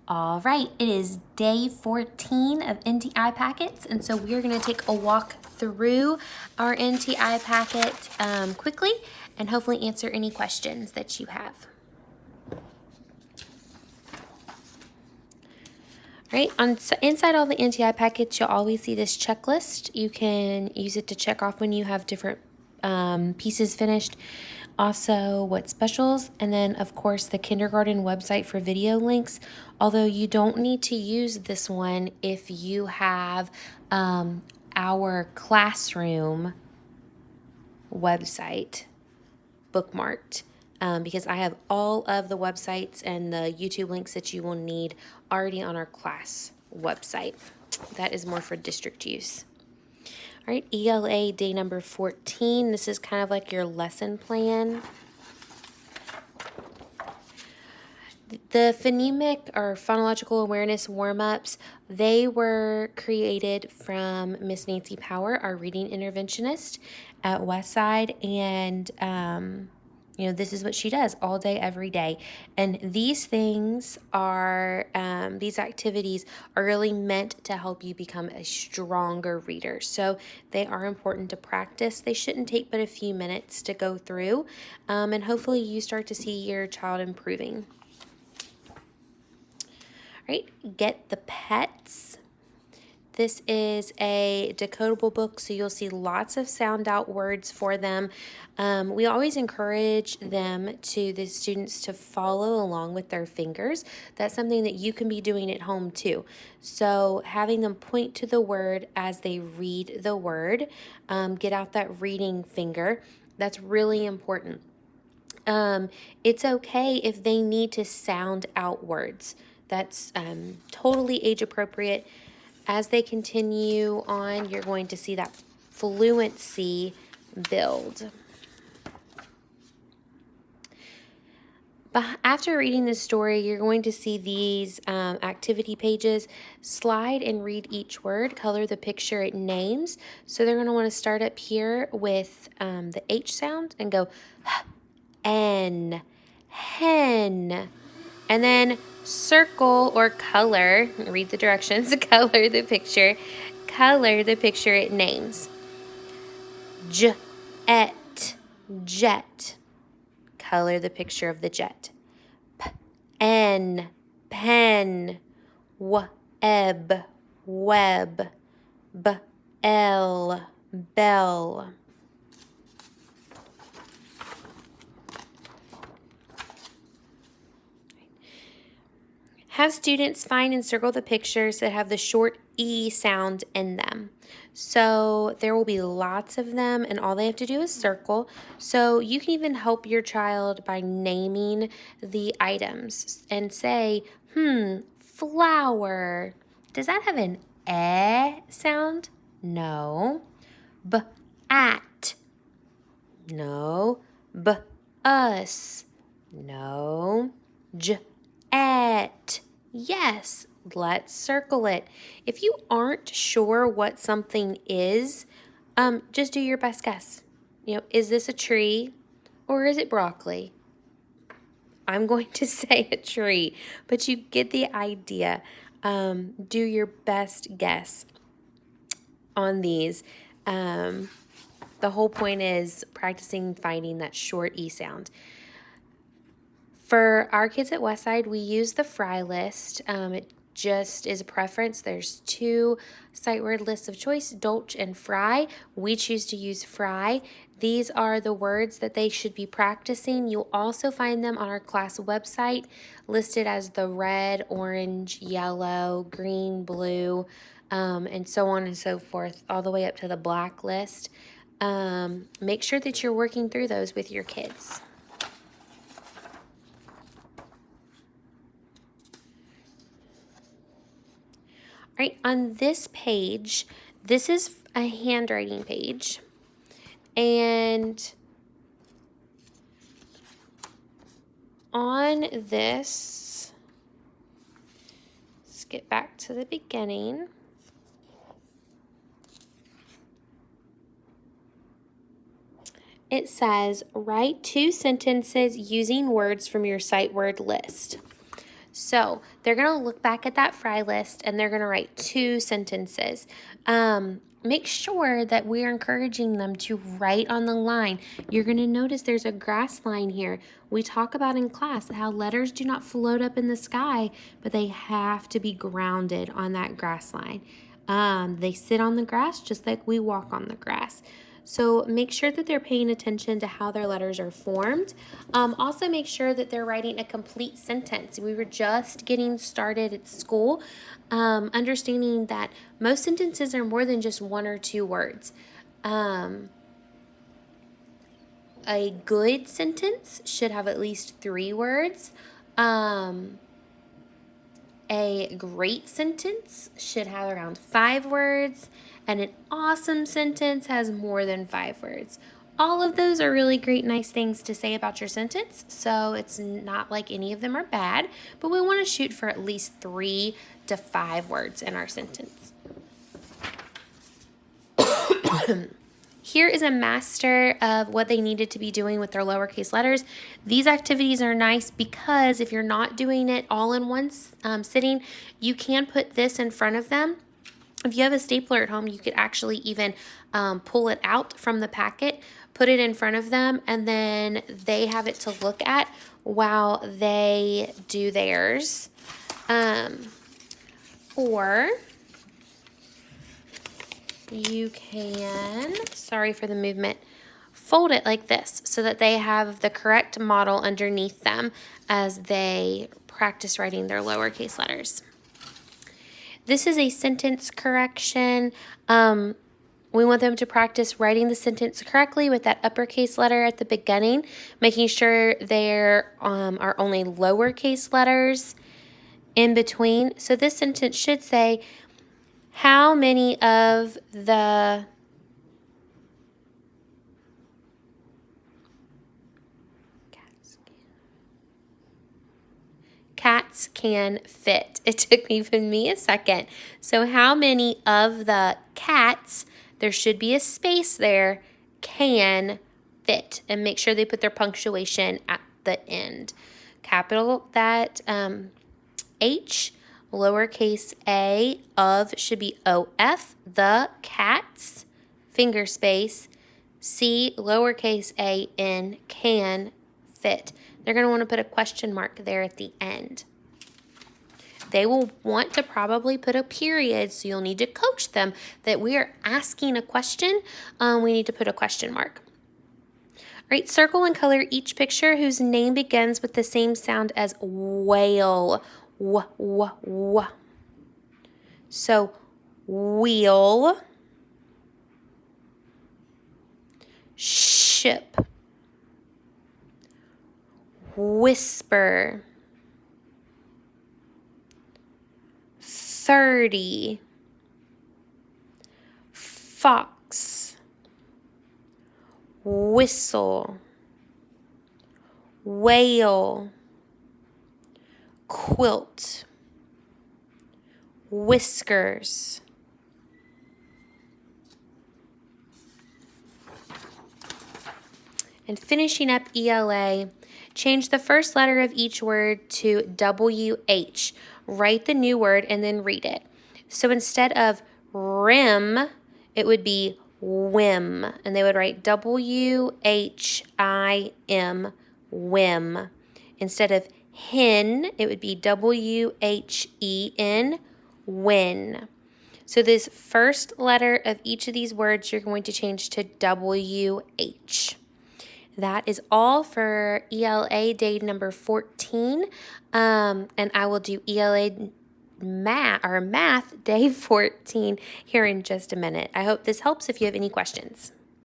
All right, it is day 14 of NTI packets, and so we're going to take a walk through our NTI packet quickly and hopefully answer any questions that you have. All right, inside all the NTI packets, you'll always see this checklist. You can use it to check off when you have different pieces finished. Also, what specials, and then of course the kindergarten website for video links. Although you don't need to use this one if you have our classroom website bookmarked. Because I have all of the websites and the YouTube links that you will need already on our class website. That is more for district use. All right, ELA day number 14. This is kind of like your lesson plan. The phonemic or phonological awareness warm-ups, they were created from Miss Nancy Power, our reading interventionist at Westside, and this is what she does all day, every day. And these things are, these activities are really meant to help you become a stronger reader. So they are important to practice. They shouldn't take but a few minutes to go through, and hopefully you start to see your child improving. All right, get the pets. This is a decodable book, so you'll see lots of sound out words for them. We always encourage the students to follow along with their fingers. That's something that you can be doing at home too. So having them point to the word as they read the word, get out that reading finger. That's really important. It's okay if they need to sound out words. That's totally age appropriate. As they continue on, you're going to see that fluency build. But after reading this story, you're going to see these activity pages. Slide and read each word. Color the picture it names. So they're going to want to start up here with the H sound and go N, hen. And then circle or color, read the directions, color the picture it names. Jet, jet, color the picture of the jet. Pen, pen, web, web, bell, bell. Have students find and circle the pictures that have the short E sound in them. So there will be lots of them, and all they have to do is circle. So you can even help your child by naming the items and say, flower. Does that have an eh sound? No. At. No. Us. No. At. Yes, let's circle it. If you aren't sure what something is, just do your best guess. Is this a tree or is it broccoli? I'm going to say a tree, but you get the idea. Do your best guess on these. The whole point is practicing finding that short E sound. For our kids at Westside, we use the Fry list. It just is a preference. There's 2 sight word lists of choice, Dolch and Fry. We choose to use Fry. These are the words that they should be practicing. You'll also find them on our class website listed as the red, orange, yellow, green, blue, and so on and so forth, all the way up to the black list. Make sure that you're working through those with your kids. All right, on this page, this is a handwriting page, and on this, let's get back to the beginning. It says, write 2 sentences using words from your sight word list. So they're going to look back at that fry list and they're going to write 2 sentences. Make sure that we're encouraging them to write on the line. You're going to notice there's a grass line here. We talk about in class how letters do not float up in the sky, but they have to be grounded on that grass line. They sit on the grass just like we walk on the grass. So make sure that they're paying attention to how their letters are formed. Also make sure that they're writing a complete sentence. We were just getting started at school, understanding that most sentences are more than just 1 or 2 words. A good sentence should have at least 3 words. A great sentence should have around 5 words, and an awesome sentence has more than 5 words. All of those are really great, nice things to say about your sentence, so it's not like any of them are bad, but we want to shoot for at least 3 to 5 words in our sentence. Here is a master of what they needed to be doing with their lowercase letters. These activities are nice because if you're not doing it all in one sitting, you can put this in front of them. If you have a stapler at home, you could actually even pull it out from the packet, put it in front of them, and then they have it to look at while they do theirs. Or you can, sorry for the movement, fold it like this so that they have the correct model underneath them as they practice writing their lowercase letters. This is a sentence correction. We want them to practice writing the sentence correctly with that uppercase letter at the beginning, making sure there are only lowercase letters in between. So this sentence should say, how many of the cats can fit? It took even me a second. So how many of the cats, there should be a space there, can fit, and make sure they put their punctuation at the end. Capital that H, lowercase a, of should be OF, the cats, finger space, C, lowercase a, N, can fit. They're going to want to put a question mark there at the end. They will want to probably put a period, so you'll need to coach them that we are asking a question. We need to put a question mark. All right, circle and color each picture whose name begins with the same sound as whale. W. So, wheel, ship, whisper, 30, fox, whistle, whale, quilt, whiskers, and finishing up ELA, change the first letter of each word to WH. Write the new word and then read it. So instead of rim, it would be whim, and they would write WHIM, whim. Instead of hen, it would be WHEN, win. So this first letter of each of these words you're going to change to WH. That is all for ELA day number 14, and I will do ELA math day 14 here in just a minute. I hope this helps if you have any questions.